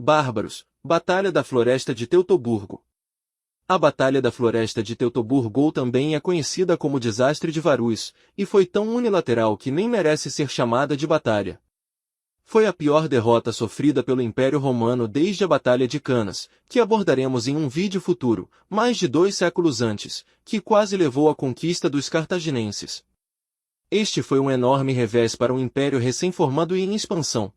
bárbaros, Batalha da Floresta de Teutoburgo. A Batalha da Floresta de Teutoburgo também é conhecida como Desastre de Varus, e foi tão unilateral que nem merece ser chamada de batalha. Foi a pior derrota sofrida pelo Império Romano desde a Batalha de Canas, que abordaremos em um vídeo futuro, mais de 2 séculos antes, que quase levou à conquista dos cartaginenses. Este foi um enorme revés para um império recém-formado e em expansão.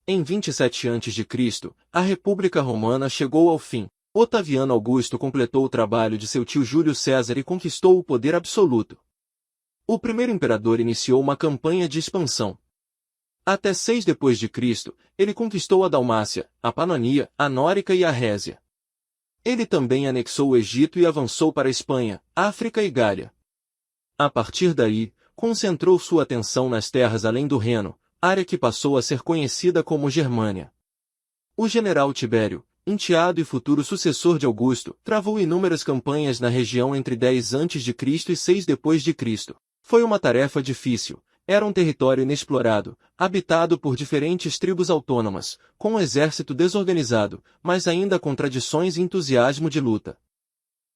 Em 27 a.C., a República Romana chegou ao fim. Otaviano Augusto completou o trabalho de seu tio Júlio César e conquistou o poder absoluto. O primeiro imperador iniciou uma campanha de expansão. Até 6 d.C., ele conquistou a Dalmácia, a Panonia, a Nórica e a Résia. Ele também anexou o Egito e avançou para a Espanha, África e Gália. A partir daí, concentrou sua atenção nas terras além do Reno, área que passou a ser conhecida como Germânia. O general Tibério, enteado e futuro sucessor de Augusto, travou inúmeras campanhas na região entre 10 a.C. e 6 d.C. Foi uma tarefa difícil. Era um território inexplorado, habitado por diferentes tribos autônomas, com um exército desorganizado, mas ainda com tradições e entusiasmo de luta.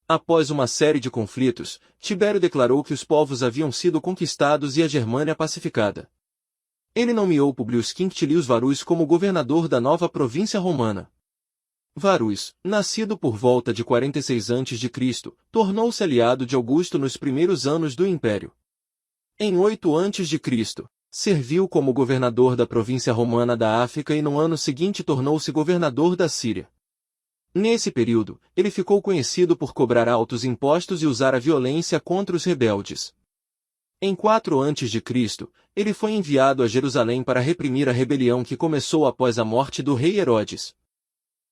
Após uma série de conflitos, Tibério declarou que os povos haviam sido conquistados e a Germânia pacificada. Ele nomeou Publius Quinctilius Varus como governador da nova província romana. Varus, nascido por volta de 46 a.C., tornou-se aliado de Augusto nos primeiros anos do Império. Em 8 a.C., serviu como governador da província romana da África e no ano seguinte tornou-se governador da Síria. Nesse período, ele ficou conhecido por cobrar altos impostos e usar a violência contra os rebeldes. Em 4 a.C., ele foi enviado a Jerusalém para reprimir a rebelião que começou após a morte do rei Herodes.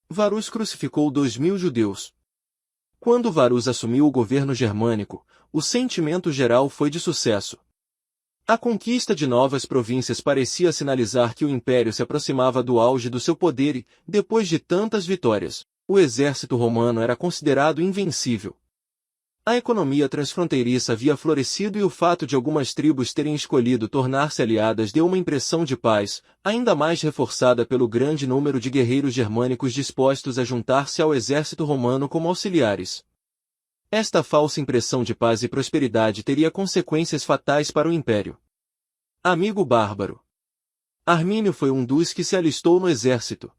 Varus crucificou 2.000 judeus. Quando Varus assumiu o governo germânico, o sentimento geral foi de sucesso. A conquista de novas províncias parecia sinalizar que o império se aproximava do auge do seu poder e, depois de tantas vitórias, o exército romano era considerado invencível. A economia transfronteiriça havia florescido e o fato de algumas tribos terem escolhido tornar-se aliadas deu uma impressão de paz, ainda mais reforçada pelo grande número de guerreiros germânicos dispostos a juntar-se ao exército romano como auxiliares. Esta falsa impressão de paz e prosperidade teria consequências fatais para o império. Amigo bárbaro. Armínio foi um dos que se alistou no exército.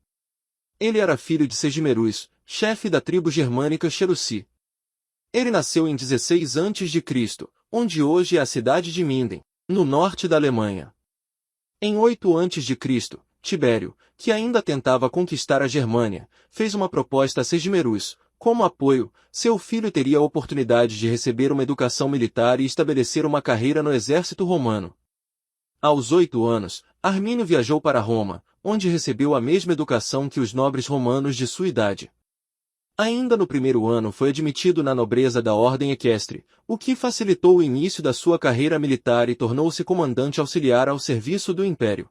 Ele era filho de Segimerus, chefe da tribo germânica Cherusci. Ele nasceu em 16 a.C., onde hoje é a cidade de Minden, no norte da Alemanha. Em 8 a.C., Tibério, que ainda tentava conquistar a Germânia, fez uma proposta a Segimerus. Como apoio, seu filho teria a oportunidade de receber uma educação militar e estabelecer uma carreira no exército romano. Aos 8 anos, Armínio viajou para Roma, onde recebeu a mesma educação que os nobres romanos de sua idade. Ainda no primeiro ano foi admitido na nobreza da ordem equestre, o que facilitou o início da sua carreira militar e tornou-se comandante auxiliar ao serviço do império.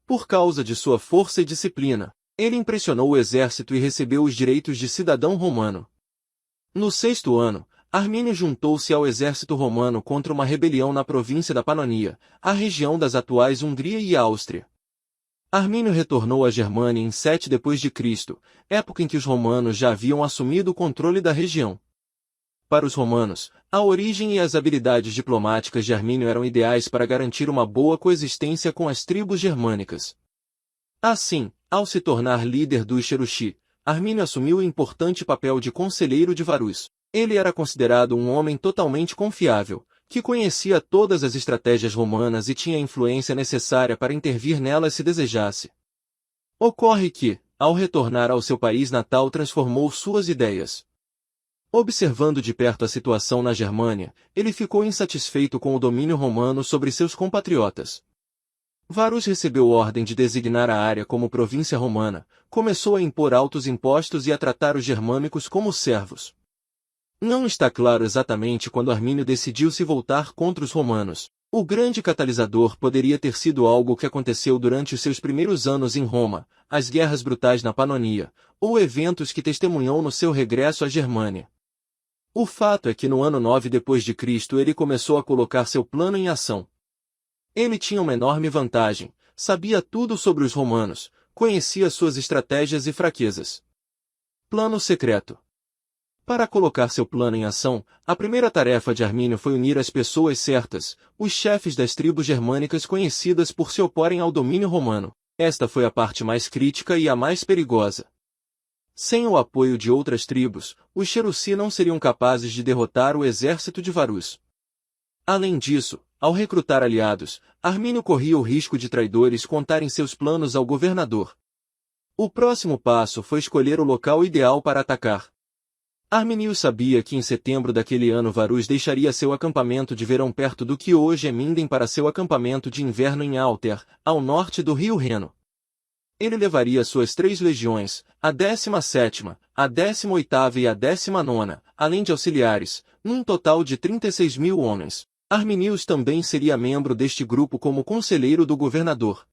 Por causa de sua força e disciplina, ele impressionou o exército e recebeu os direitos de cidadão romano. No 6º ano, Armínio juntou-se ao exército romano contra uma rebelião na província da Panonia, a região das atuais Hungria e Áustria. Armínio retornou à Germânia em 7 d.C., época em que os romanos já haviam assumido o controle da região. Para os romanos, a origem e as habilidades diplomáticas de Armínio eram ideais para garantir uma boa coexistência com as tribos germânicas. Assim, ao se tornar líder dos Cherusci, Armínio assumiu o importante papel de conselheiro de Varus. Ele era considerado um homem totalmente confiável, que conhecia todas as estratégias romanas e tinha a influência necessária para intervir nelas se desejasse. Ocorre que, ao retornar ao seu país natal, transformou suas ideias. Observando de perto a situação na Germânia, ele ficou insatisfeito com o domínio romano sobre seus compatriotas. Varus recebeu ordem de designar a área como província romana, começou a impor altos impostos e a tratar os germânicos como servos. Não está claro exatamente quando Armínio decidiu se voltar contra os romanos. O grande catalisador poderia ter sido algo que aconteceu durante os seus primeiros anos em Roma, as guerras brutais na Panonia, ou eventos que testemunhou no seu regresso à Germânia. O fato é que no ano 9 d.C. ele começou a colocar seu plano em ação. Ele tinha uma enorme vantagem, sabia tudo sobre os romanos, conhecia suas estratégias e fraquezas. Plano secreto. Para colocar seu plano em ação, a primeira tarefa de Armínio foi unir as pessoas certas, os chefes das tribos germânicas conhecidas por se oporem ao domínio romano. Esta foi a parte mais crítica e a mais perigosa. Sem o apoio de outras tribos, os Cherusci não seriam capazes de derrotar o exército de Varus. Além disso, ao recrutar aliados, Armínio corria o risco de traidores contarem seus planos ao governador. O próximo passo foi escolher o local ideal para atacar. Armínio sabia que em setembro daquele ano Varus deixaria seu acampamento de verão perto do que hoje é Minden para seu acampamento de inverno em Alter, ao norte do rio Reno. Ele levaria suas 3 legiões, a 17ª, a 18ª e a 19ª, além de auxiliares, num total de 36.000 homens. Arminius também seria membro deste grupo como conselheiro do governador.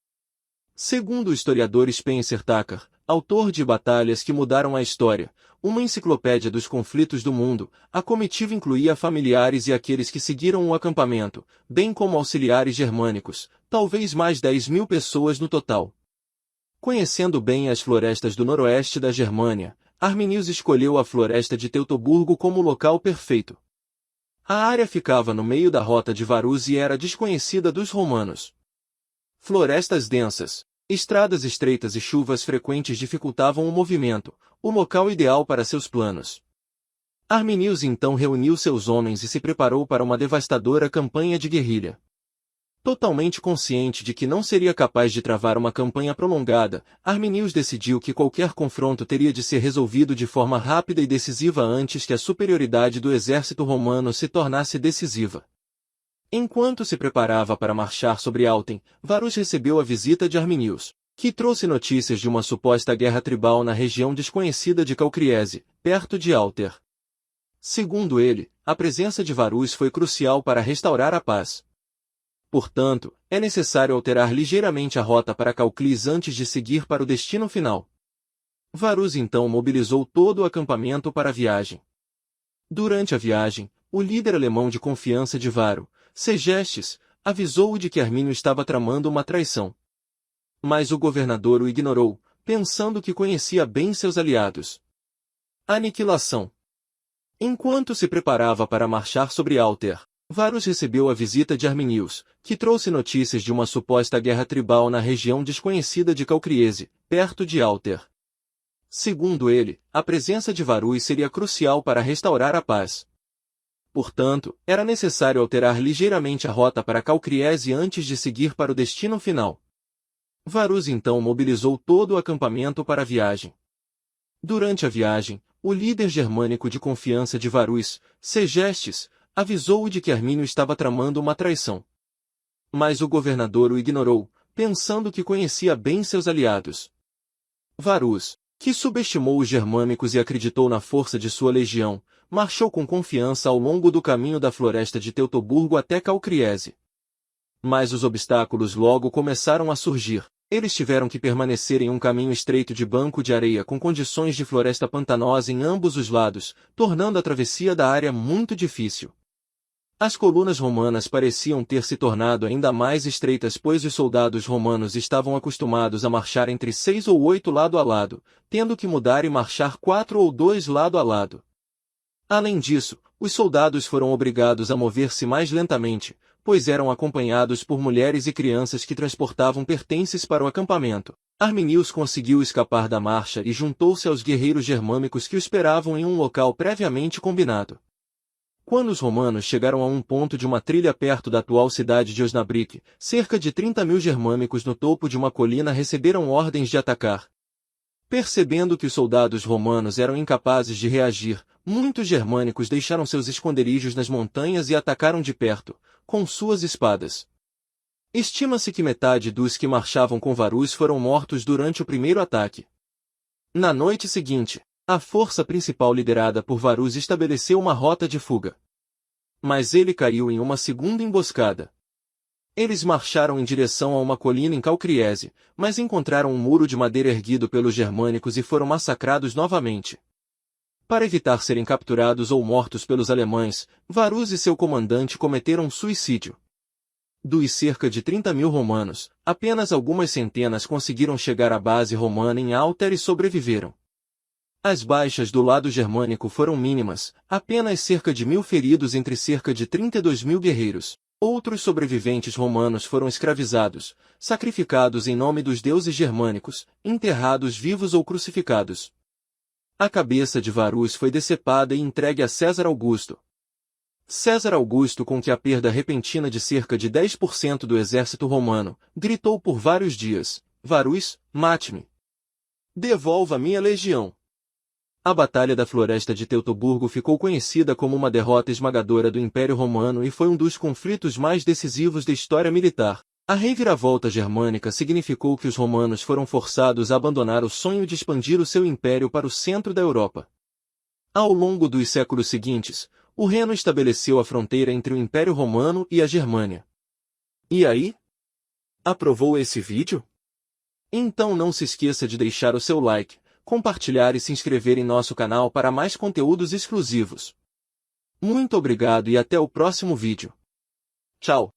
Segundo o historiador Spencer Tucker, autor de Batalhas que Mudaram a História, uma enciclopédia dos conflitos do mundo, a comitiva incluía familiares e aqueles que seguiram o acampamento, bem como auxiliares germânicos, talvez mais 10.000 pessoas no total. Conhecendo bem as florestas do noroeste da Germânia, Arminius escolheu a floresta de Teutoburgo como local perfeito. A área ficava no meio da rota de Varus e era desconhecida dos romanos. Florestas densas, estradas estreitas e chuvas frequentes dificultavam o movimento, o local ideal para seus planos. Arminius então reuniu seus homens e se preparou para uma devastadora campanha de guerrilha. Totalmente consciente de que não seria capaz de travar uma campanha prolongada, Arminius decidiu que qualquer confronto teria de ser resolvido de forma rápida e decisiva antes que a superioridade do exército romano se tornasse decisiva. Enquanto se preparava para marchar sobre Alten, Varus recebeu a visita de Arminius, que trouxe notícias de uma suposta guerra tribal na região desconhecida de Calcriese, perto de Alter. Segundo ele, a presença de Varus foi crucial para restaurar a paz. Portanto, é necessário alterar ligeiramente a rota para Calclis antes de seguir para o destino final. Varus então mobilizou todo o acampamento para a viagem. Durante a viagem, o líder alemão de confiança de Varo, Segestes, avisou-o de que Armínio estava tramando uma traição. Mas o governador o ignorou, pensando que conhecia bem seus aliados. Aniquilação. Enquanto se preparava para marchar sobre Alter, Varus recebeu a visita de Arminius, que trouxe notícias de uma suposta guerra tribal na região desconhecida de Calcriese, perto de Alter. Segundo ele, a presença de Varus seria crucial para restaurar a paz. Portanto, era necessário alterar ligeiramente a rota para Calcriese antes de seguir para o destino final. Varus então mobilizou todo o acampamento para a viagem. Durante a viagem, o líder germânico de confiança de Varus, Segestes, avisou-o de que Armínio estava tramando uma traição. Mas o governador o ignorou, pensando que conhecia bem seus aliados. Varus, que subestimou os germânicos e acreditou na força de sua legião, marchou com confiança ao longo do caminho da floresta de Teutoburgo até Calcriese. Mas os obstáculos logo começaram a surgir. Eles tiveram que permanecer em um caminho estreito de banco de areia com condições de floresta pantanosa em ambos os lados, tornando a travessia da área muito difícil. As colunas romanas pareciam ter se tornado ainda mais estreitas pois os soldados romanos estavam acostumados a marchar entre 6 ou 8 lado a lado, tendo que mudar e marchar 4 ou 2 lado a lado. Além disso, os soldados foram obrigados a mover-se mais lentamente, pois eram acompanhados por mulheres e crianças que transportavam pertences para o acampamento. Arminius conseguiu escapar da marcha e juntou-se aos guerreiros germânicos que o esperavam em um local previamente combinado. Quando os romanos chegaram a um ponto de uma trilha perto da atual cidade de Osnabrück, cerca de 30.000 germânicos no topo de uma colina receberam ordens de atacar. Percebendo que os soldados romanos eram incapazes de reagir, muitos germânicos deixaram seus esconderijos nas montanhas e atacaram de perto, com suas espadas. Estima-se que metade dos que marchavam com Varus foram mortos durante o primeiro ataque. Na noite seguinte, a força principal liderada por Varus estabeleceu uma rota de fuga. Mas ele caiu em uma segunda emboscada. Eles marcharam em direção a uma colina em Calcriese, mas encontraram um muro de madeira erguido pelos germânicos e foram massacrados novamente. Para evitar serem capturados ou mortos pelos alemães, Varus e seu comandante cometeram suicídio. Dos cerca de 30.000 romanos, apenas algumas centenas conseguiram chegar à base romana em Alter e sobreviveram. As baixas do lado germânico foram mínimas, apenas cerca de 1.000 feridos entre cerca de 32.000 guerreiros. Outros sobreviventes romanos foram escravizados, sacrificados em nome dos deuses germânicos, enterrados vivos ou crucificados. A cabeça de Varus foi decepada e entregue a César Augusto. César Augusto, com que a perda repentina de cerca de 10% do exército romano, gritou por vários dias: Varus, mate-me! Devolva minha legião! A Batalha da Floresta de Teutoburgo ficou conhecida como uma derrota esmagadora do Império Romano e foi um dos conflitos mais decisivos da história militar. A reviravolta germânica significou que os romanos foram forçados a abandonar o sonho de expandir o seu império para o centro da Europa. Ao longo dos séculos seguintes, o Reno estabeleceu a fronteira entre o Império Romano e a Germânia. E aí? Aprovou esse vídeo? Então não se esqueça de deixar o seu like, compartilhar e se inscrever em nosso canal para mais conteúdos exclusivos. Muito obrigado e até o próximo vídeo. Tchau!